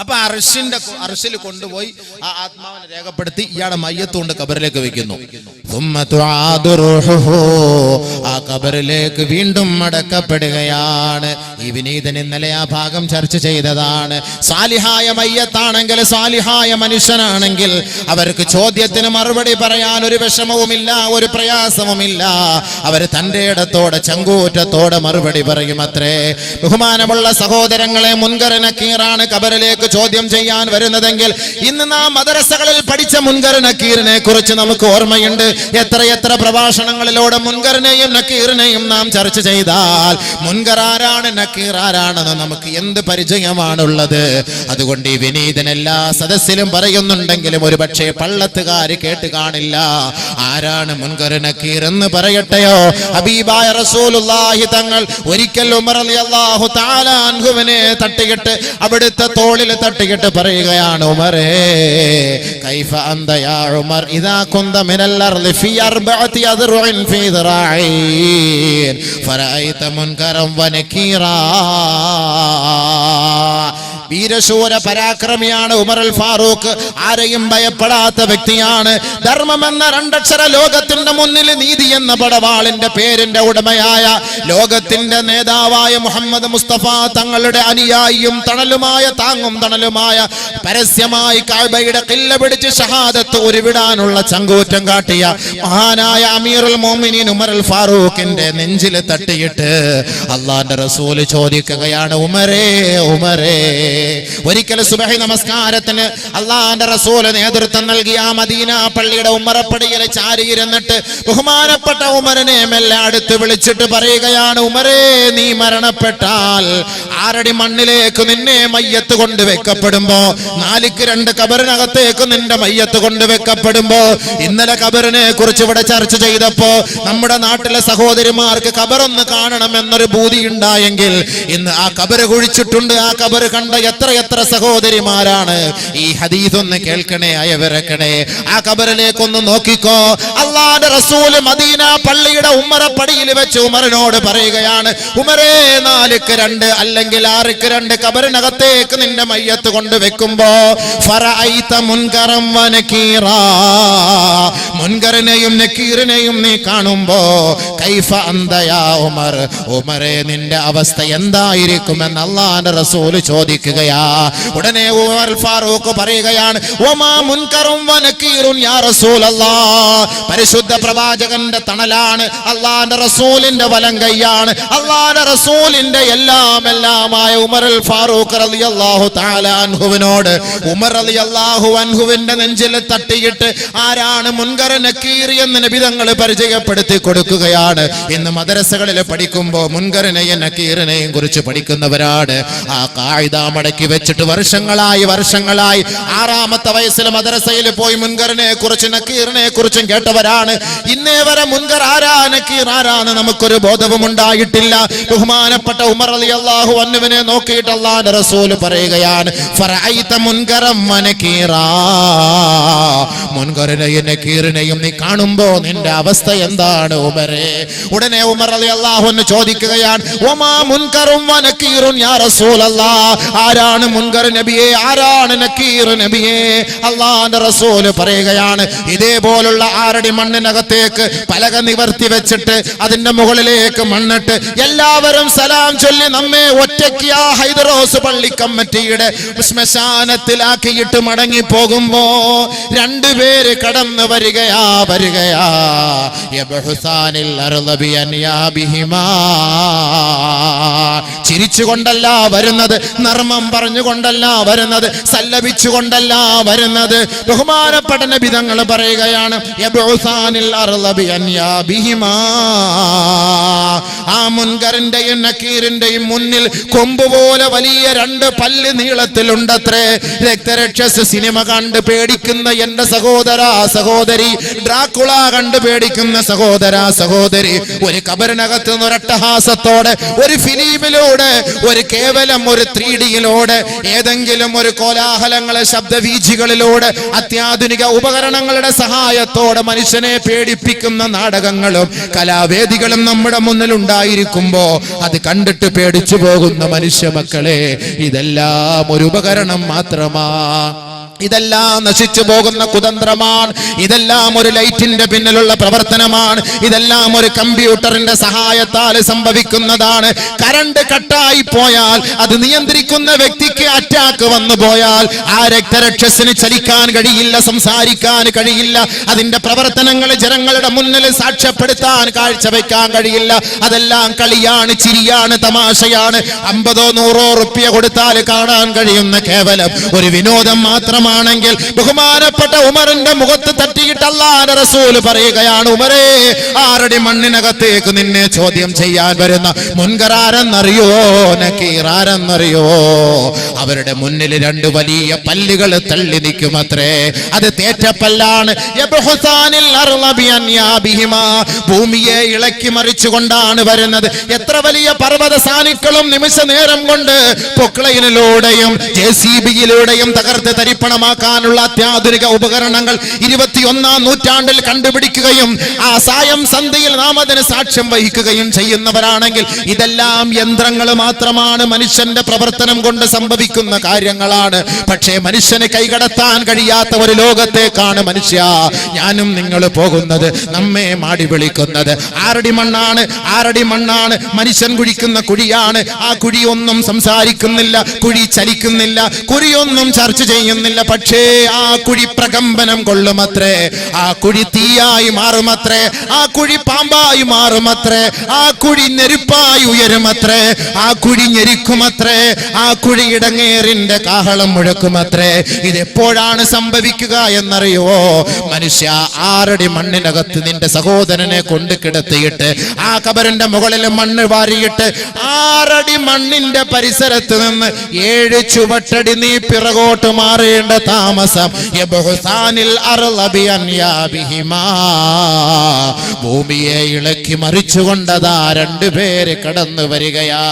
അപ്പൊ അർശിൽ കൊണ്ടുപോയി ആ ആത്മാവിനെ രേഖപ്പെടുത്തി ഇയാളെ മയ്യത്ത് കൊണ്ട് ഖബറിലേക്ക് വെക്കുന്നു. ആ ഖബറിലേക്ക് വീണ്ടും മടക്കപ്പെടുകയാണ്. ഈ വിനീതൻ ഇന്നലെ ആ ഭാഗം ചർച്ച ചെയ്തതാണ്. സാലിഹായ മയ്യത്താണെങ്കിൽ, സാലിഹായ മനുഷ്യനാണെങ്കിൽ അവർക്ക് ചോദ്യത്തിന് മറുപടി പറയാൻ ഒരു വിഷമവുമില്ല, ഒരു പ്രയാസവുമില്ല. അവർ തന്റെ ഇടത്തോടെ ചങ്കൂറ്റത്തോടെ മറുപടി പറയും അത്രേ. ബഹുമാനമുള്ള സഹോദരങ്ങളെ, മുൻകർ നക്കീറാണ് ഖബറിലേക്ക് ചോദ്യം ചെയ്യാൻ വരുന്നതെങ്കിൽ ഇന്ന് നാം മദ്രസകളിൽ പഠിച്ച മുൻകർ നക്കീറിനെ കുറിച്ച് നമുക്ക് ഓർമ്മയുണ്ട്. എത്ര പ്രഭാഷണങ്ങളിലൂടെ മുൻകറിനെയും നക്കീറിനെയും നാം ചർച്ച ചെയ്താൽ മുൻകർ ആരാണ്, നക്കീർ ആരാണെന്ന് നമുക്ക് എന്ത് പരിചയമാണുള്ളത്. അതുകൊണ്ട് ഈ വിനീതൻ എല്ലാ സദസ്സിലും പറയുന്നുണ്ടെങ്കിലും ഒരു പക്ഷേ പള്ളത്തുകാര് കേട്ട് കാണില്ല. ആരാണ് മുൻകർ നക്കീർ എന്ന് പറയട്ടെയോ. ഹബീബായ റസൂലുള്ളാഹി തങ്ങൾ ഒരിക്കൽ ഉമർ റളിയല്ലാഹു തആല അൻഹുവിനെ തട്ടിയിട്ട് അവിടുത്തെ തോളിൽ തട്ടിയിട്ട് പറയുകയാണ്, ഉമറേ കൈഫ അന്ത യാ ഉമർ ഇദാ കുന്ത മിനൽ അർളി ഫീ അർബഅതി അദ്റുഇൻ ഫീ ദിറാഇൻ ഫറഅയ്ത മുൻകറൻ വനകീറാ. വീരശൂര പരാക്രമിയാണ് ഉമർ അൽ ഫാറൂഖ്. ആരെയും ഭയപ്പെടാത്ത വ്യക്തിയാണ്. ധർമ്മം എന്ന രണ്ടക്ഷര ലോകത്തിന്റെ മുന്നിൽ നീതി എന്ന പടവാളിന്റെ പേരിന്റെ ഉടമയായ ലോകത്തിന്റെ നേതാവായ മുഹമ്മദ് മുസ്തഫ തങ്ങളുടെ അനുയായിയും തണലുമായ താങ്ങും തണലുമായ പരസ്യമായി കഅബയുടെ ഖില്ല പിടിച്ച് ഷഹാദത്ത് ഉരുവിടാനുള്ള ചങ്കൂറ്റം കാട്ടിയ മഹാനായ അമീറുൽ മുഅ്മിനീൻ ഉമർ അൽ ഫാറൂഖിന്റെ നെഞ്ചിൽ തട്ടിയിട്ട് അല്ലാഹുവിന്റെ റസൂൽ ചോദിക്കുകയാണ്, ഉമറേ ഉമറേ. ഒരിക്കൽ സുബഹി നമസ്കാരത്തിന് അല്ലാഹുവിന്റെ റസൂൽ നേതൃത്വം നൽകിയ ആ മദീന പള്ളിയുടെ ഉമ്മറപ്പടിയിൽ ചാരിയിരുന്നിട്ട് ബഹുമാനപ്പെട്ട ഉമറിനെ മെല്ലെ അടുത്ത് വിളിച്ചിട്ട് പറയുകയാണ്, ഉമറേ നീ മരണപ്പെട്ടാൽ 6 അടി മണ്ണിലേക്ക് നിന്നെ മയ്യത്ത് കൊണ്ട് വെക്കപ്പെടുമ്പോ, 4 ഖബറിനകത്തേക്ക് നിന്റെ മയ്യത്ത് കൊണ്ട് വെക്കപ്പെടുമ്പോ, ഇന്നലെ ഖബറിനെ കുറിച്ച് ഇവിടെ ചർച്ച ചെയ്തപ്പോ നമ്മുടെ നാട്ടിലെ സഹോദരിമാർക്ക് ഖബറൊന്ന് കാണണം എന്നൊരു ബൂതി ഉണ്ടായെങ്കിൽ ഇന്ന് ആ ഖബർ കുഴിച്ചിട്ടുണ്ട്. ആ ഖബർ കണ്ട എത്ര സഹോദരിമാരാണ്. ഈ ഹദീസ് ഒന്ന് കേൾക്കണേ, അയവിറക്കണേ. ആ ഖബറിലേക്കൊന്ന് നോക്കിക്കോ. അല്ലാഹുവിന്റെ റസൂൽ മദീന പള്ളിയുടെ ഉമ്മറപ്പടിയിൽ വെച്ച് ഉമറിനോട് പറയുകയാണ്, ഉമറേ 4-2 അല്ലെങ്കിൽ 6-2 ഖബറിനകത്തേക്ക് നിന്റെ മയ്യത്ത് കൊണ്ട് വെക്കുമ്പോ ഫറഅയ്ത മുൻകറൻ വനകീറാ, മുൻകറിനെയും നക്കീറിനെയും നീ കാണുമ്പോ കൈഫ അന്ത യാ ഉമർ, ഉമറേ നിന്റെ അവസ്ഥ എന്തായിരിക്കുമെന്ന് അല്ലാഹുവിന്റെ റസൂൽ ചോദിക്കുകയാ. ഉടനെ ഉമർ ഫാറൂഖ് പറയുകയാണ്, വമാ മുൻകറും വനകീറുൻ യാ റസൂലല്ലാഹ്. പരിശുദ്ധ പ്രവാചകന്റെ തണലാണ്, അല്ലാഹുവിന്റെ റസൂലിന്റെ വലം കൈയാണ്, അല്ലാഹുവിന്റെ റസൂലിന്റെ എല്ലാമായ ഉമർ അൽ ഫാറൂഖ് റളിയല്ലാഹു തആല അൻഹുവിനോട് ഉമർ റളിയല്ലാഹു അൻഹുവിന്റെ നെഞ്ചിൽ തട്ടിയിട്ട് ആരാണ് മുൻകർ നക്കീർ എന്ന് നബി തങ്ങൾ പരിചയപ്പെടുത്തി കൊടുക്കുകയാണ്. ഇന്ന് മദ്രസകളിൽ പഠിക്കുമ്പോൾ മുൻകറിനെയും നക്കീറിനെയും കുറിച്ച് പഠിക്കുന്നവരാണ്. ആ ഖായിദ മടക്കി വെച്ചിട്ട് വർഷങ്ങളായി 6-ാമത്തെ വയസ്സിൽ മദ്രസയിൽ പോയി മുൻകറിനെ കുറിച്ച് നക്കീറിനെ കുറിച്ചും കേട്ടവരാണ്. ഇന്നേ വരെ മുൻകർ ആരാ നക്കീർ ആരാന്ന് നമുക്കൊരു ബോധവും ഉണ്ടായിട്ടില്ല. ബഹുമാനപ്പെട്ട ഉമർ റളിയല്ലാഹു അൻഹുവിനെ നോക്കിയിട്ട് അല്ലാഹുവിന്റെ റസൂൽ പറയുകയാണ്, ഫറഅയ്ത മുൻകറൻ വനകീറാ, മുൻകറിനെയും നക്കീറിനെയും നീ കാണുമ്പോ നിന്റെ അവസ്ഥ എന്താണ് ഉമറേ? ഉടനെ ഉമർ റളിയല്ലാഹു അൻഹു ചോദിക്കുകയാണ്, വമാ മുൻകറും വനകീറുൻ യാ റസൂലല്ലാഹ്. ആരാണ് മുൻകർ നബിയെ, ആരാണ് നക്കീർ നബിയെ? അല്ലാഹുവിന്റെ റസൂൽ പറയുകയാണ്, ഇതേപോലുള്ള 6 അടി മണ്ണിനകത്തേക്ക് പലക നിവർത്തി വെച്ചിട്ട് അതിന്റെ മുകളിലേക്ക് മണ്ണിട്ട് എല്ലാവരും സലാം ചൊല്ലി നമ്മെ ഒറ്റയ്ക്ക് ആ ഹൈദറോസ് പള്ളി കമ്മിറ്റിയുടെ ശ്മശാനത്തിലാക്കിയിട്ട് മടങ്ങി പോകുമ്പോ 2 പേര് കടന്നു വരികയാ യബ്ഹുസാനിൽ അർള ബിഅൻയാബിഹിമാ. ചിരിച്ചുകൊണ്ടല്ല വരുന്നത്, നർമ്മം പറഞ്ഞുകൊണ്ടല്ല വരുന്നത്, സല്ലപിച്ചുകൊണ്ടല്ല വരുന്നത്. ബഹുമാനപ്പെട്ട നബി തങ്ങൾ പറയുകയാണ്, യബ്ഉസാനിൽ അർള ബിഅൻയാബിഹിമാ. ആ മുൻകറിന്റെയും നക്കീറിന്റെയും മുന്നിൽ കൊമ്പ് പോലെ വലിയ 2 പല്ല് നീളത്തിലുണ്ടത്രേ. രക്തരക്ഷസ് സിനിമ കണ്ട് പേടിക്കുന്ന എന്റെ സഹോദര സഹോദരി, ഡ്രാക്കുള കണ്ട് പേടിക്കുന്ന സഹോദര സഹോദരി, ഒരു ഖബറിനകത്ത് നിന്ന് ഒരട്ടഹാസത്തോടെ, ഒരു ഫിലിമിലൂടെ, കേവലം ഒരു 3D സ്ക്രീനിലൂടെ ഏതെങ്കിലും ഒരു കോലാഹലങ്ങളെ ശബ്ദവീചികളിലൂടെ അത്യാധുനിക ഉപകരണങ്ങളുടെ സഹായത്തോടെ മനുഷ്യനെ പേടിപ്പിക്കുന്ന നാടകങ്ങളും കലാവേദികളും നമ്മുടെ മുന്നിൽ ഉണ്ടായിരിക്കുമ്പോ അത് കണ്ടിട്ട് പേടിച്ചു പോകുന്ന മനുഷ്യ മക്കളെ, ഇതെല്ലാം ഒരു ഉപകരണം മാത്രമാ. ഇതെല്ലാം നശിച്ചു പോകുന്ന കുതന്ത്രമാണ്. ഇതെല്ലാം ഒരു ലൈറ്റിന്റെ പിന്നിലുള്ള പ്രവർത്തനമാണ്. ഇതെല്ലാം ഒരു കമ്പ്യൂട്ടറിന്റെ സഹായത്താൽ സംഭവിക്കുന്നതാണ്. കറണ്ട് കട്ടായി പോയാൽ അത് നിയന്ത്രിക്കുന്ന വ്യക്തിക്ക് അറ്റാക്ക് വന്നു പോയാൽ ആ രക്തരക്ഷസിന് ചലിക്കാൻ കഴിയില്ല, സംസാരിക്കാൻ കഴിയില്ല. അതിന്റെ പ്രവർത്തനങ്ങൾ ജനങ്ങളുടെ മുന്നിൽ സാക്ഷ്യപ്പെടുത്താൻ, കാഴ്ചവെക്കാൻ കഴിയില്ല. അതെല്ലാം കളിയാണ്, ചിരിയാണ്, തമാശയാണ്. 50 or 100 റുപ്യ കൊടുത്താൽ കാണാൻ കഴിയുന്ന കേവലം ഒരു വിനോദം മാത്രമാണ്. ണെങ്കിൽ ബഹുമാനപ്പെട്ട ഉമറിന്റെ മുഖത്ത് തട്ടിയിട്ട് അല്ലാഹുവിന്റെ റസൂൽ പറയുകയാണ്, ഉമറേ, 6 അടി മണ്ണിനകത്തേക്ക് നിന്നെ ചോദ്യം ചെയ്യാൻ വരുന്ന മുൻകർ ആരെന്നറിയോ, നക്കീർ ആരെന്നറിയോ? അവരുടെ മുന്നിൽ 2 വലിയ പല്ലുകൾ തള്ളി നിൽക്കുമത്രേ. അത് തേറ്റപ്പല്ലാണ്. ഭൂമിയെ ഇളക്കി മറിച്ചുകൊണ്ടാണ് വരുന്നത്. എത്ര വലിയ പർവ്വത സാനുക്കളും നിമിഷ നേരം കൊണ്ട് പൊക്ലൈനിലൂടെയും JCB-യിലൂടെയും തകർത്ത് തരിപ്പണമാക്കാനുള്ള അത്യാധുനിക ഉപകരണങ്ങൾ 21ാം നൂറ്റാണ്ടിൽ കണ്ടുപിടിക്കുകയും ആ സായം സന്ധ്യയിൽ നാം അതിന് സാക്ഷ്യം വഹിക്കുകയും ചെയ്യുന്നവരാണെങ്കിൽ ഇതെല്ലാം യന്ത്രങ്ങൾ മാത്രമാണ്, മനുഷ്യന്റെ പ്രവർത്തനം കൊണ്ട് സംഭവിക്കുന്ന കാര്യങ്ങളാണ്. പക്ഷേ മനുഷ്യന് കൈകടത്താൻ കഴിയാത്ത ഒരു ലോകത്തേക്കാണ് മനുഷ്യ ഞാനും നിങ്ങൾ പോകുന്നത്. നമ്മെ മാടി വിളിക്കുന്നത് 6 അടി മണ്ണാണ്, 6 അടി മണ്ണാണ്. മനുഷ്യൻ കുഴിക്കുന്ന കുഴിയാണ്. ആ കുഴിയൊന്നും സംസാരിക്കുന്നില്ല, കുഴി ചലിക്കുന്നില്ല, കുഴിയൊന്നും ചർച്ച ചെയ്യുന്നില്ല. പക്ഷേ ആ കുഴി പ്രകമ്പനം കൊള്ളുമത്രേ, ആ കുഴി തീയായി മാറുമത്രേ, ആ കുഴി പാമ്പായി മാറുമത്രേ, ആ കുഴി നെരുപ്പായി ഉയരുമത്രേ, ആ കുഴി ഞെരിക്കുമത്രേ, ആ കുഴി ഇടങ്ങേറിന്റെ കാഹളം മുഴക്കുമത്രേ. ഇതെപ്പോഴാണ് സംഭവിക്കുക എന്നറിയോ? മനുഷ്യ, 6 അടി മണ്ണിനകത്ത് നിന്റെ സഹോദരനെ കൊണ്ട് കിടത്തിയിട്ട് ആ കബറിന്റെ മുകളിൽ മണ്ണ് വാരിയിട്ട് 6 അടി മണ്ണിന്റെ പരിസരത്ത് നിന്ന് 7 ചുവട്ടടി നീ പിറകോട്ട് മാറേണ്ട താമസം. ഭൂമിയെ ഇളക്കി മറിച്ചുകൊണ്ടതാ 2 പേര് കടന്നു വരികയാ.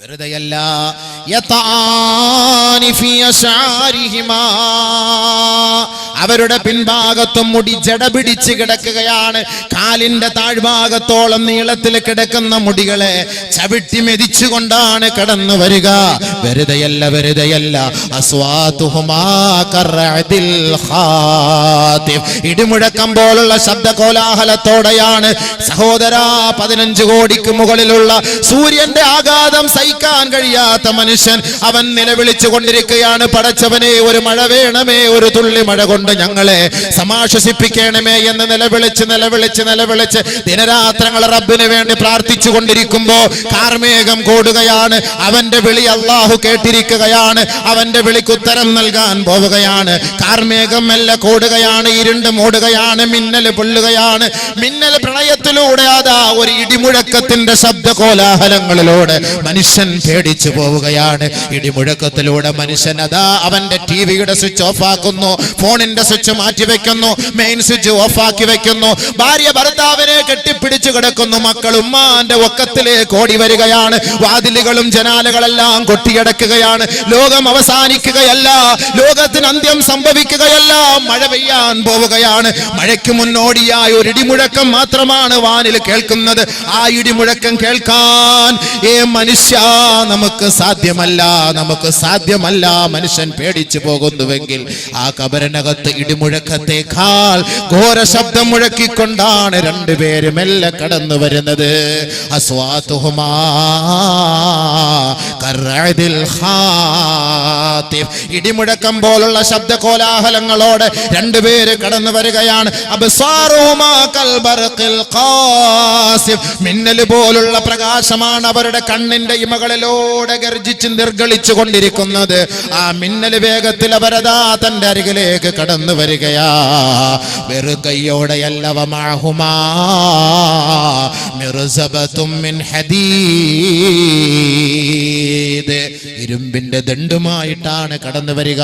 വെറുതെയല്ല. അവരുടെ പിൻഭാഗത്തും മുടി ജട പിടിച്ച് കിടക്കുകയാണ്. കാലിന്റെ താഴ്ഭാഗത്തോളം നീളത്തിൽ കിടക്കുന്ന മുടികളെ ചവിട്ടി മെതിച്ചുകൊണ്ടാണ് കടന്നു വരിക. വെറുതെയല്ല, വെറുതെയല്ല. അസ്വാതുഹുമാ കറഅദിൽ ഖാതിഫ്. ഇടിമുഴക്കം പോലുള്ള ശബ്ദ കോലാഹലത്തോടെയാണ് സഹോദരാ 15 കോടിക്ക് മുകളിലുള്ള സൂര്യന്റെ ആഘാതം സഹിക്കാൻ കഴിയാത്ത മനുഷ്യൻ അവൻ നിലവിളിച്ചു കൊണ്ടിരിക്കുകയാണ്, പടച്ചവനെ ഒരു മഴ വേണമേ, ഒരു തുള്ളി മഴ കൊണ്ട് ഞങ്ങളെ സമാശ്വസിപ്പിക്കണമേ എന്ന് നിലവിളിച്ച് നിലവിളിച്ച് നിലവിളിച്ച് ദിനരാത്രങ്ങൾ റബ്ബിന് വേണ്ടി പ്രാർത്ഥിച്ചു കൊണ്ടിരിക്കുമ്പോ കാർമേഘം കൂടുകയാണ്. അവന്റെ വിളി അല്ലാഹു കേട്ടിരിക്കുകയാണ്. അവന്റെ വിളിക്ക് ഉത്തരം നൽകാൻ പോവുകയാണ്. കാർമേഘം മെല്ലെ കൂടുകയാണ്, ഇരുണ്ട് മൂടുകയാണ്, മിന്നൽ പൊള്ളുകയാണ്. മിന്നൽ പ്രളയത്തിലൂടെ അതാ ഒരു ഇടിമുഴക്കത്തിന്റെ ശബ്ദ കോലാഹലങ്ങളിലൂടെ മനുഷ്യൻ പേടിച്ചു പോവുകയാണ്. ഇടിമുഴക്കത്തിലൂടെ മനുഷ്യൻ അതാ അവന്റെ ടിവിയുടെ സ്വിച്ച് ഓഫ് ആക്കുന്നു, ഫോണിന്റെ സ്വിച്ച് മാറ്റിവെക്കുന്നു, മെയിൻ സ്വിച്ച് ഓഫ് ആക്കി വെക്കുന്നു. ഭാര്യ ഭർത്താവിനെ കെട്ടിപ്പിടിച്ചു കിടക്കുന്നു. മക്കൾ ഉമ്മാന്റെ ഒക്കത്തിലേക്ക് ഓടി വരികയാണ്. വാതിലുകളും ജനാലകളെല്ലാം കൊട്ടിയടക്കുകയാണ്. ലോകം അവസാനിക്കുകയല്ല, ലോകത്തിന് അന്ത്യം സംഭവിക്കുകയല്ല, മഴ പെയ്യാൻ പോവുകയാണ്. മഴയ്ക്ക് മുന്നോടിയായ ഒരു ഇടിമുഴക്കം മാത്രമാണ് വാനിൽ കേൾക്കുന്നത്. ആ ഇടിമുഴക്കം കേൾക്കാൻ മനുഷ്യ നമുക്ക് സാധ്യമല്ല, നമുക്ക് സാധ്യമല്ല. മനുഷ്യൻ പേടിച്ചു പോകുന്നുവെങ്കിൽ ആ കബറിനകത്ത് ഇടിമുഴക്കത്തേക്കാൾ ഘോര ശബ്ദം മുഴക്കിക്കൊണ്ടാണ് 2 പേര് മെല്ലെ കടന്നു വരുന്നത്. അസ്വാതുഹുമാ കറഅദിൽ ഖാതിഫ്. ഇടിമുഴക്കം പോലുള്ള ശബ്ദ കോലാഹലങ്ങളോടെ 2 പേര് കടന്നു വരികയാണ്. അബ്സാറുഹുമാ കൽബർഖിൽ ഖാസിഫ്. മിന്നൽ പോലുള്ള പ്രകാശമാണ് അവരുടെ കണ്ണിന്റെ ഇമകളിലൂടെ ഗർജിച്ച് നിർഗളിച്ചു കൊണ്ടിരിക്കുന്നത്. ആ മിന്നൽ വേഗത്തിൽ അവരതാ തന്റെ അരികിലേക്ക് കടന്നു വരികയാ. വെറുകൈയോടെയല്ല, വമഅഹുമാ മിർസബത്തും മിൻ ഹദീദ്. ഇരുമ്പിന്റെ ദണ്ഡുമായിട്ടാണ് കടന്നു വരിക.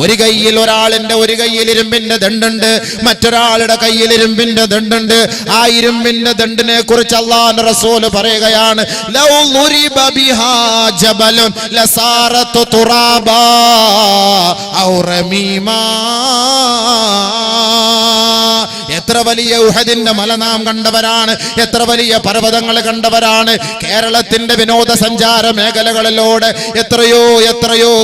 ഒരു കയ്യിൽ ഒരാളിന്റെ ഒരു കയ്യിൽ ഇരുമ്പിന്റെ ദണ്ഡുണ്ട്, മറ്റൊരാളുടെ കയ്യിൽ ഇരുമ്പിന്റെ ദണ്ഡുണ്ട്. ആ ഇരുമ്പിന്റെ ദണ്ഡിനെ കുറിച്ച് അല്ലാഹുവിന്റെ റസൂൽ പറയുകയാണ്, ലൗ ളുരിബ ബിഹാ ജബലുൻ ലസാറതു തുറാബാ ഔ റമീമാ. എത്ര വലിയ ഉഹദിന്റെ മല നാം കണ്ടവരാണ്, എത്ര വലിയ പർവ്വതങ്ങൾ കണ്ടവരാണ്. കേരളത്തിന്റെ വിനോദസഞ്ചാര മേഖലകളിലൂടെ എത്രയോ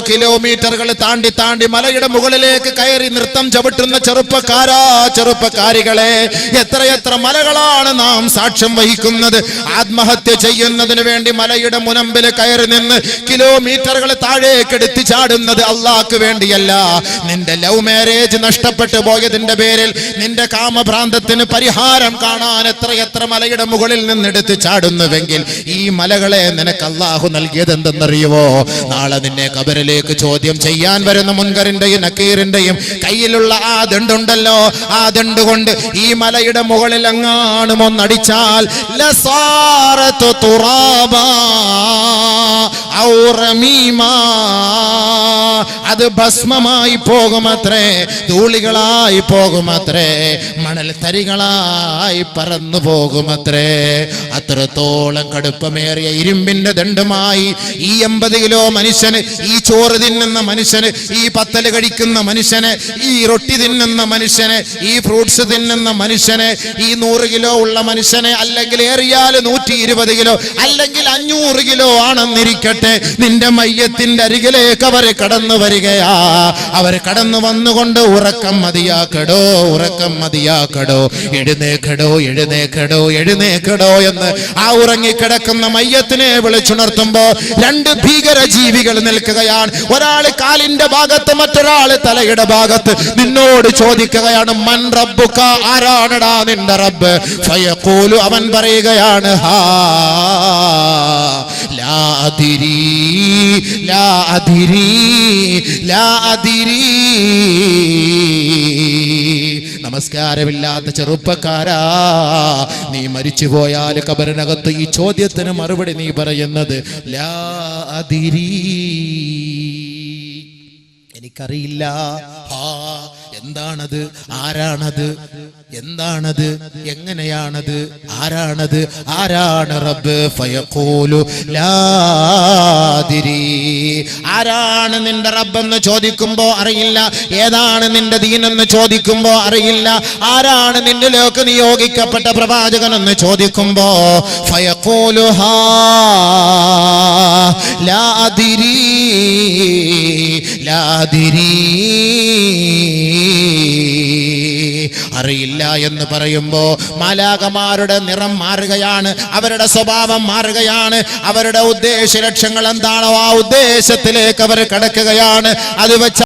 കിലോമീറ്ററുകൾ താണ്ടി മലയുടെ മുകളിലേക്ക് കയറി നൃത്തം ചവിട്ടുന്ന ചെറുപ്പക്കാരികളെ, എത്ര മലകളാണ് നാം സാക്ഷ്യം വഹിക്കുന്നത്. ആത്മഹത്യ ചെയ്യുന്നതിന് വേണ്ടി മലയുടെ മുനമ്പിൽ കയറി നിന്ന് കിലോമീറ്ററുകൾ താഴേക്ക് എടുത്തു ചാടുന്നത് അള്ളാഹ്ക്ക് വേണ്ടിയല്ല. നിന്റെ ലവ് മാരേജ് നഷ്ടപ്പെട്ടു പോയതിന്റെ പേരിൽ, നിന്റെ കാമഭ്രാന്തത്തിന് പരിഹാരം കാണാൻ എത്ര മലയുടെ മുകളിൽ നിന്ന് എടുത്തു ചാടുന്നുവെങ്കിൽ ഈ മലകളെ നിനക്ക് അള്ളാഹു നൽകിയത് എന്തെന്നറിയുവോ? നാളെ നിന്നെ ഖബറിലേക്ക് ചോദ്യം ചെയ്യാൻ വരുന്ന മുൻകറിന്റെയും നക്കീറിന്റെയും കയ്യിലുള്ള ആ ദണ്ടുണ്ടല്ലോ, ആ ദണ്ട് കൊണ്ട് ഈ മലയുടെ മുകളിൽ എങ്ങാനും ഒന്നടിച്ചാൽ ലസാറതു തുറാബാ ഔ റമീമാ, അത് ഭസ്മമായി പോകുമത്രേ, ധൂളികളായി പോകുമത്രേ, മണൽ തരികളായി പറന്നു പോകുമത്രേ. അത്രത്തോളം കടുപ്പമേറിയ ഇരുമ്പിന്റെ ദണ്ഡുമായി ഈ 80 കിലോ മനുഷ്യന്, ഈ ചോറ് തിന്നുന്ന മനുഷ്യന്, ഈ പത്തല് കഴിക്കുന്ന മനുഷ്യന്, ഈ റൊട്ടി തിന്നുന്ന മനുഷ്യന്, ഈ ഫ്രൂട്ട്സ് തിന്നുന്ന മനുഷ്യന്, ഈ 100 കിലോ ഉള്ള മനുഷ്യനെ, അല്ലെങ്കിൽ ഏറിയാൽ 120 കിലോ അല്ലെങ്കിൽ 500 കിലോ ആണെന്നിരിക്കട്ടെ, നിന്റെ മയ്യത്തിന്റെ അരികിലേക്ക് അവർ കടന്നു വരികയാ. അവർ കടന്നു വന്നുകൊണ്ട് ഉറക്കം മതിയാക്കടോ, ഉറക്കം മതിയാക്കടോ, എഴുന്നേക്കടോ എഴുന്നേക്കടോ എഴുന്നേക്കടോ എന്ന് ആ ഉറങ്ങിക്കിടക്കുന്ന മയ്യത്തിനെ വിളിച്ചുണർത്തുമ്പോ 2 ഭീകര ജീവികൾ നിൽക്കുകയാണ്. ഒരാൾ കാലിന്റെ ഭാഗത്ത്, മറ്റൊരാൾ തലയുടെ ഭാഗത്ത്. നിന്നോട് ചോദിക്കുകയാണ്, മൻ റബ്ബുക, ആരാണടാ നിന്റെ റബ്ബ്? ഫയഖൂലു, അവൻ പറയുകയാണ്, ഹാ ലാ അദിരി ലാ അദിരി ലാ അദിരി. നമസ്കാരമില്ലാത്ത ചെറുപ്പക്കാരാ, നീ മരിച്ചു പോയാൽ ഖബറിനകത്ത് ഈ ചോദ്യത്തിന് മറുപടി നീ പറയുന്നത് ലാ അദിരി, എനിക്കറിയില്ല. എന്താണത്? ആരാണത്? എന്താണത്? എങ്ങനെയാണത്? ആരാണത്? ആരാണ് റബ്ബ്? ഫയഖൂലു ലാ അദിരി. ആരാണ് നിന്റെ റബ്ബെന്ന് ചോദിക്കുമ്പോ അറിയില്ല. ഏതാണ് നിന്റെ ദീനെന്ന് ചോദിക്കുമ്പോ അറിയില്ല. ആരാണ് നിന്നിലേക്ക് നിയോഗിക്കപ്പെട്ട പ്രവാചകനെന്ന് ചോദിക്കുമ്പോ ഫയഖൂലു ഹാ ലാ അദിരി ലാ അദിരി, അറിയില്ല എന്ന് പറയുമ്പോ മാലാഖമാരുടെ നിറം മാറുകയാണ്, അവരുടെ സ്വഭാവം മാറുകയാണ്, അവരുടെ ഉദ്ദേശ ലക്ഷ്യങ്ങൾ എന്താണോ ആ ഉദ്ദേശത്തിലേക്ക് അവർ കടക്കുകയാണ്. അത് വെച്ച്